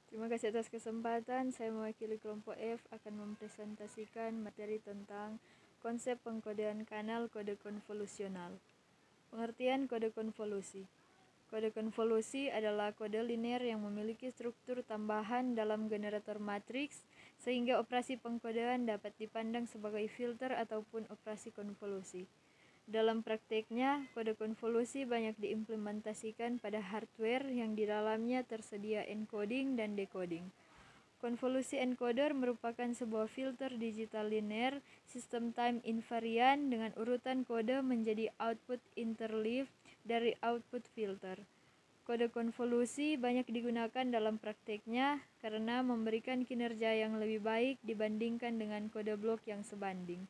Terima kasih atas kesempatan. Saya mewakili kelompok F akan mempresentasikan materi tentang konsep pengkodean kanal kode konvolusional. Pengertian kode konvolusi. Kode konvolusi adalah kode linear yang memiliki struktur tambahan dalam generator matriks sehingga operasi pengkodean dapat dipandang sebagai filter ataupun operasi konvolusi. Dalam prakteknya, kode konvolusi banyak diimplementasikan pada hardware yang di dalamnya tersedia encoding dan decoding. Konvolusi encoder merupakan sebuah filter digital linear sistem time invariant dengan urutan kode menjadi output interleave dari output filter. Kode konvolusi banyak digunakan dalam prakteknya karena memberikan kinerja yang lebih baik dibandingkan dengan kode blok yang sebanding.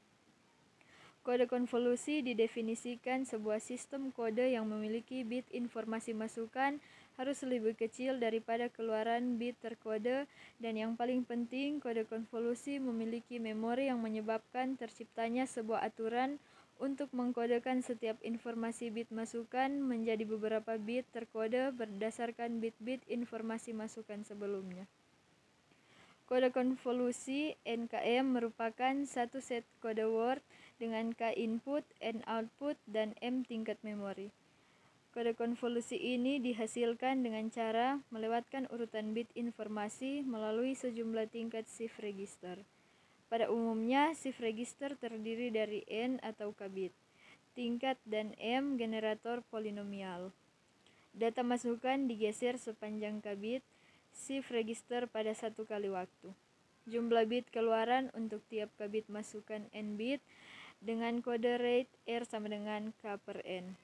Kode konvolusi didefinisikan sebuah sistem kode yang memiliki bit informasi masukan harus lebih kecil daripada keluaran bit terkode, dan yang paling penting, kode konvolusi memiliki memori yang menyebabkan terciptanya sebuah aturan untuk mengkodekan setiap informasi bit masukan menjadi beberapa bit terkode berdasarkan bit-bit informasi masukan sebelumnya. Kode konvolusi NKM merupakan satu set kode word dengan K input, N output, dan M tingkat memori. Kode konvolusi ini dihasilkan dengan cara melewatkan urutan bit informasi melalui sejumlah tingkat shift register. Pada umumnya, shift register terdiri dari N atau K bit, tingkat, dan M generator polinomial. Data masukan digeser sepanjang K bit shift register pada satu kali waktu. Jumlah bit keluaran untuk tiap K bit masukan N bit dengan kode rate R sama dengan K per N.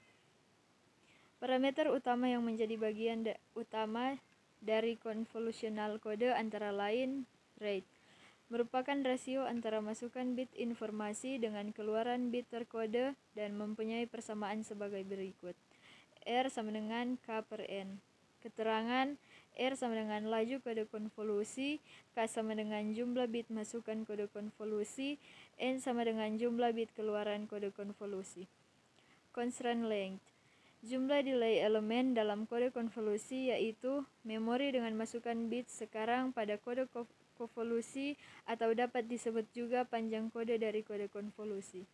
Parameter utama yang menjadi bagian utama dari konvolusional kode antara lain rate, merupakan rasio antara masukan bit informasi dengan keluaran bit terkode dan mempunyai persamaan sebagai berikut. R sama dengan K per N. Keterangan R sama dengan laju kode konvolusi, K sama dengan jumlah bit masukan kode konvolusi, N sama dengan jumlah bit keluaran kode konvolusi. Constraint length. Jumlah delay elemen dalam kode konvolusi yaitu memori dengan masukan bit sekarang pada kode konvolusi atau dapat disebut juga panjang kode dari kode konvolusi.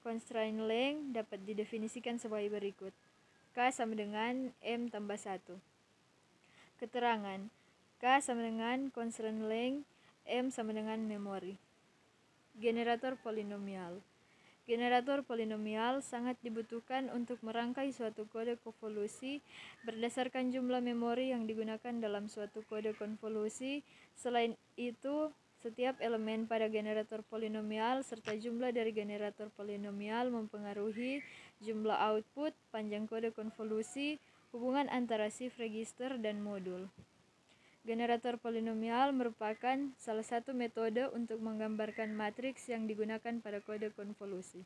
Constraint length dapat didefinisikan sebagai berikut. K sama dengan M tambah 1. Keterangan K sama dengan constraint length, M sama dengan memori. Generator polinomial. Generator polinomial sangat dibutuhkan untuk merangkai suatu kode konvolusi berdasarkan jumlah memori yang digunakan dalam suatu kode konvolusi. Selain itu, setiap elemen pada generator polinomial serta jumlah dari generator polinomial mempengaruhi jumlah output, panjang kode konvolusi, hubungan antara shift register dan modul. Generator polinomial merupakan salah satu metode untuk menggambarkan matriks yang digunakan pada kode konvolusi.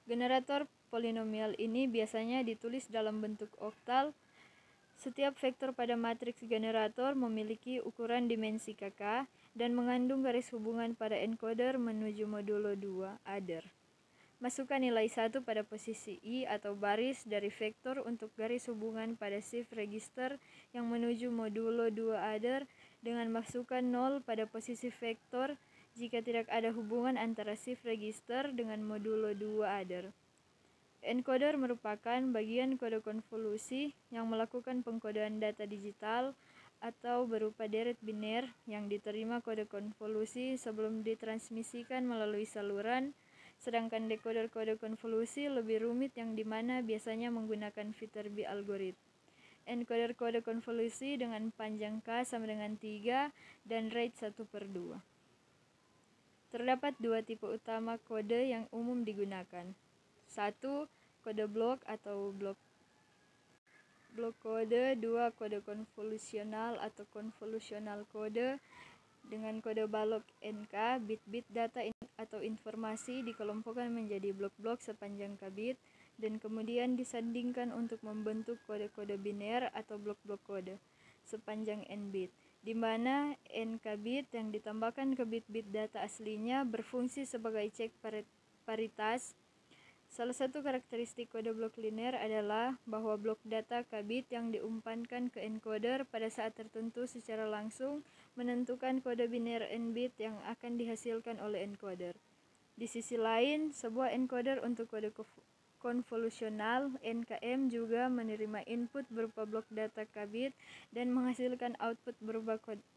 Generator polinomial ini biasanya ditulis dalam bentuk oktal. Setiap vektor pada matriks generator memiliki ukuran dimensi KK dan mengandung garis hubungan pada encoder menuju modulo 2 adder. Masukkan nilai 1 pada posisi I atau baris dari vektor untuk garis hubungan pada shift register yang menuju modulo 2 adder dengan masukkan 0 pada posisi vektor jika tidak ada hubungan antara shift register dengan modulo 2 adder. Encoder merupakan bagian kode konvolusi yang melakukan pengkodean data digital atau berupa deret biner yang diterima kode konvolusi sebelum ditransmisikan melalui saluran. Sedangkan decoder kode konvolusi lebih rumit yang dimana biasanya menggunakan Viterbi algoritma. Encoder kode konvolusi dengan panjang K sama dengan 3 dan rate 1/2. Terdapat dua tipe utama kode yang umum digunakan. 1. Kode blok atau blok kode. 2. Kode konvolusional atau konvolusional kode. Dengan kode balok NK, bit-bit data atau informasi dikelompokkan menjadi blok-blok sepanjang K bit dan kemudian disandingkan untuk membentuk kode-kode biner atau blok-blok kode sepanjang N bit, di mana NK bit yang ditambahkan ke bit-bit data aslinya berfungsi sebagai cek paritas Salah satu karakteristik kode blok linear adalah bahwa blok data kbit yang diumpankan ke encoder pada saat tertentu secara langsung menentukan kode biner n-bit yang akan dihasilkan oleh encoder. Di sisi lain, sebuah encoder untuk kode konvolusional (NKM) juga menerima input berupa blok data kbit dan menghasilkan output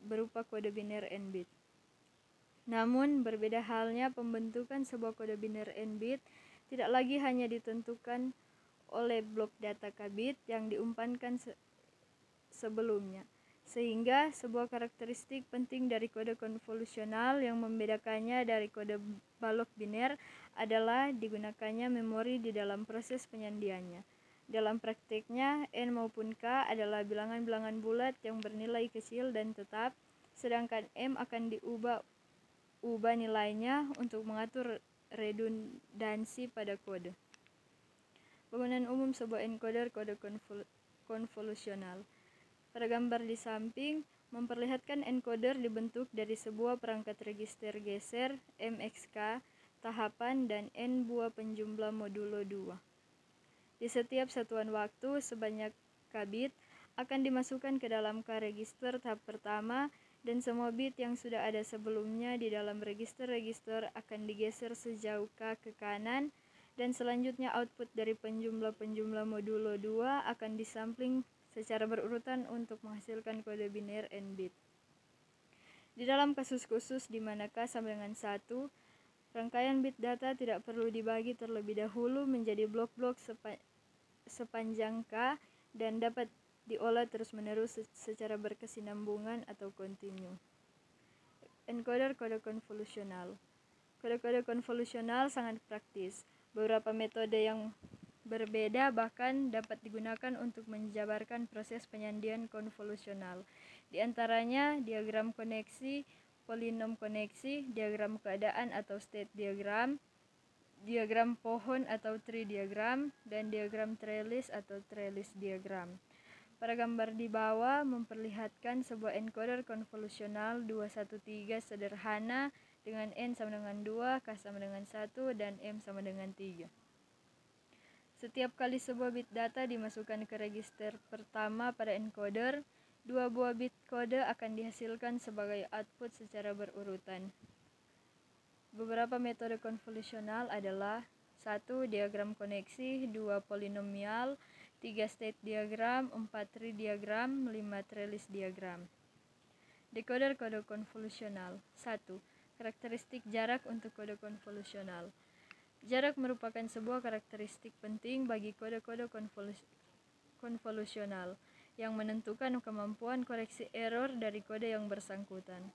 berupa kode biner n-bit. Namun, berbeda halnya pembentukan sebuah kode biner n-bit tidak lagi hanya ditentukan oleh blok data kbit yang diumpankan sebelumnya, sehingga sebuah karakteristik penting dari kode konvolusional yang membedakannya dari kode balok biner adalah digunakannya memori di dalam proses penyandiannya. Dalam praktiknya, n maupun k adalah bilangan-bilangan bulat yang bernilai kecil dan tetap, sedangkan m akan diubah nilainya untuk mengatur redundansi pada kode. Bangunan umum sebuah encoder kode konvolusional. Pada gambar di samping memperlihatkan encoder dibentuk dari sebuah perangkat register geser MXK, tahapan, dan n buah penjumlah modulo 2. Di setiap satuan waktu, sebanyak k bit akan dimasukkan ke dalam k register tahap pertama, dan semua bit yang sudah ada sebelumnya di dalam register-register akan digeser sejauh k ke kanan, dan selanjutnya output dari penjumlah-penjumlah modulo 2 akan disampling secara berurutan untuk menghasilkan kode biner n-bit. Di dalam kasus khusus di mana k sama dengan 1, rangkaian bit data tidak perlu dibagi terlebih dahulu menjadi blok-blok sepanjang k dan dapat diolah terus-menerus secara berkesinambungan atau kontinu. Encoder kode konvolusional. Kode-kode konvolusional sangat praktis. Beberapa metode yang berbeda bahkan dapat digunakan untuk menjabarkan proses penyandian konvolusional. Di antaranya diagram koneksi, polinom koneksi, diagram keadaan atau state diagram, diagram pohon atau tree diagram, dan diagram trellis atau trellis diagram. Pada gambar di bawah memperlihatkan sebuah encoder konvolusional 213 sederhana dengan n sama dengan 2, k sama dengan 1, dan m sama dengan 3. Setiap kali sebuah bit data dimasukkan ke register pertama pada encoder, 2 buah bit kode akan dihasilkan sebagai output secara berurutan. Beberapa metode konvolusional adalah 1. Diagram koneksi, 2. Polinomial, 3. State diagram, 4. Tree diagram, 5. Trellis diagram. Decoder kode konvolusional. 1. Karakteristik jarak untuk kode konvolusional. Jarak merupakan sebuah karakteristik penting bagi kode-kode konvolusional yang menentukan kemampuan koreksi error dari kode yang bersangkutan.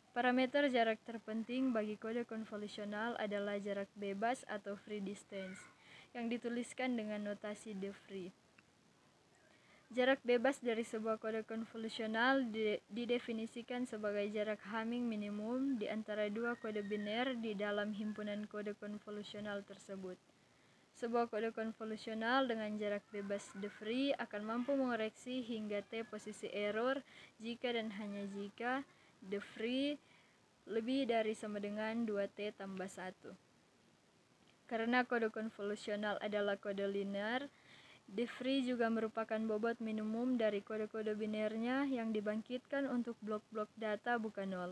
Parameter jarak terpenting bagi kode konvolusional adalah jarak bebas atau free distance, yang dituliskan dengan notasi de Vries. Jarak bebas dari sebuah kode konvolusional didefinisikan sebagai jarak Hamming minimum di antara dua kode biner di dalam himpunan kode konvolusional tersebut. Sebuah kode konvolusional dengan jarak bebas de Vries akan mampu mengoreksi hingga t posisi error jika dan hanya jika de Vries lebih dari sama dengan 2t tambah 1. Karena kode konvolusional adalah kode linear, de Vries juga merupakan bobot minimum dari kode-kode binernya yang dibangkitkan untuk blok-blok data bukan nol.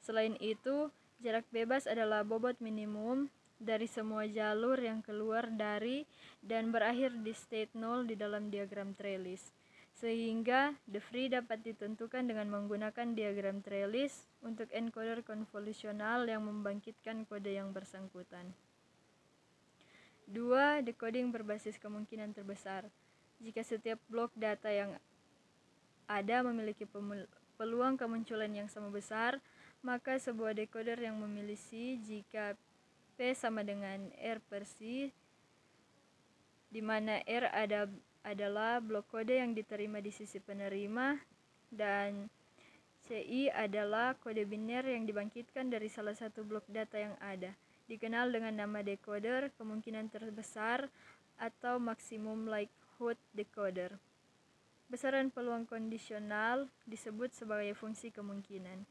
Selain itu, jarak bebas adalah bobot minimum dari semua jalur yang keluar dari dan berakhir di state 0 di dalam diagram trellis. Sehingga de Vries dapat ditentukan dengan menggunakan diagram trellis untuk encoder konvolusional yang membangkitkan kode yang bersangkutan. 2. Decoding berbasis kemungkinan terbesar. Jika setiap blok data yang ada memiliki peluang kemunculan yang sama besar, maka sebuah decoder yang memiliki jika P sama dengan R per C, di mana R adalah blok kode yang diterima di sisi penerima dan CI adalah kode biner yang dibangkitkan dari salah satu blok data yang ada, dikenal dengan nama decoder kemungkinan terbesar atau maksimum likelihood decoder. Besaran peluang kondisional disebut sebagai fungsi kemungkinan.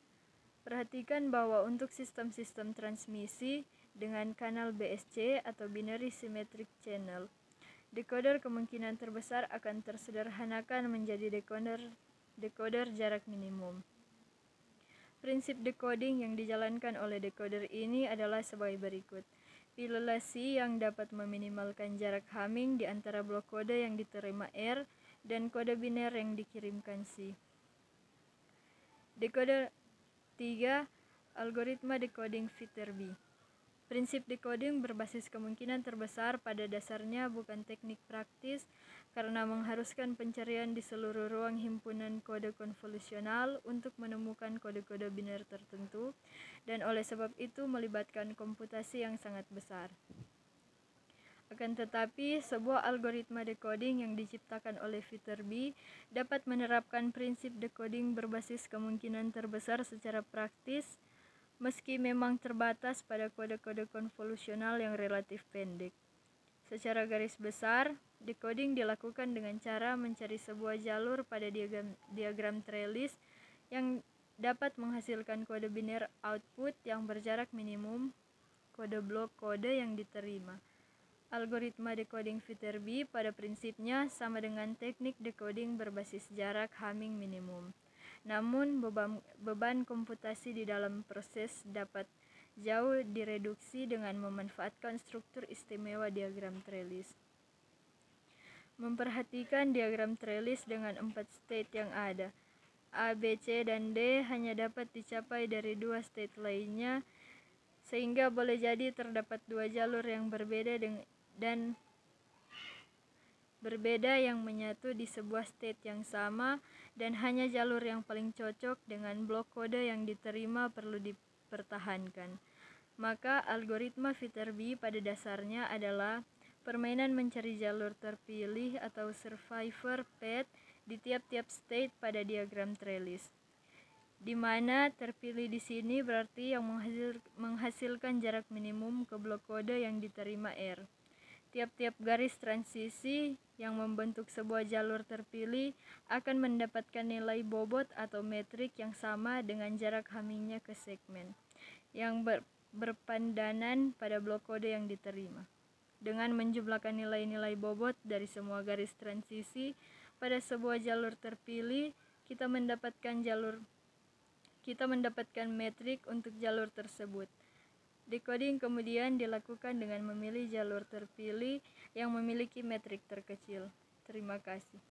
Perhatikan bahwa untuk sistem-sistem transmisi, dengan kanal BSC atau Binary Symmetric Channel. Decoder kemungkinan terbesar akan tersederhanakan menjadi decoder jarak minimum. Prinsip decoding yang dijalankan oleh decoder ini adalah sebagai berikut. Pilihlah C yang dapat meminimalkan jarak Hamming di antara blok kode yang diterima R dan kode biner yang dikirimkan C. Decoder 3. Algoritma decoding Viterbi. Prinsip decoding berbasis kemungkinan terbesar pada dasarnya bukan teknik praktis karena mengharuskan pencarian di seluruh ruang himpunan kode konvolusional untuk menemukan kode-kode biner tertentu dan oleh sebab itu melibatkan komputasi yang sangat besar. Akan tetapi, sebuah algoritma decoding yang diciptakan oleh Viterbi dapat menerapkan prinsip decoding berbasis kemungkinan terbesar secara praktis meski memang terbatas pada kode-kode konvolusional yang relatif pendek. Secara garis besar, decoding dilakukan dengan cara mencari sebuah jalur pada diagram trellis yang dapat menghasilkan kode biner output yang berjarak minimum kode blok kode yang diterima. Algoritma decoding Viterbi pada prinsipnya sama dengan teknik decoding berbasis jarak Hamming minimum. Namun, beban komputasi di dalam proses dapat jauh direduksi dengan memanfaatkan struktur istimewa diagram trellis. Memperhatikan diagram trellis dengan 4 state yang ada. A, B, C, dan D hanya dapat dicapai dari 2 state lainnya, sehingga boleh jadi terdapat 2 jalur yang berbeda yang menyatu di sebuah state yang sama dan hanya jalur yang paling cocok dengan blok kode yang diterima perlu dipertahankan. Maka algoritma Viterbi pada dasarnya adalah permainan mencari jalur terpilih atau survivor path di tiap-tiap state pada diagram trellis. Di mana terpilih di sini berarti yang menghasilkan jarak minimum ke blok kode yang diterima R. Tiap-tiap garis transisi yang membentuk sebuah jalur terpilih akan mendapatkan nilai bobot atau metrik yang sama dengan jarak Hammingnya ke segmen yang berpandanan pada blok kode yang diterima. Dengan menjumlahkan nilai-nilai bobot dari semua garis transisi pada sebuah jalur terpilih, kita mendapatkan metrik untuk jalur tersebut. Decoding kemudian dilakukan dengan memilih jalur terpilih yang memiliki metrik terkecil. Terima kasih.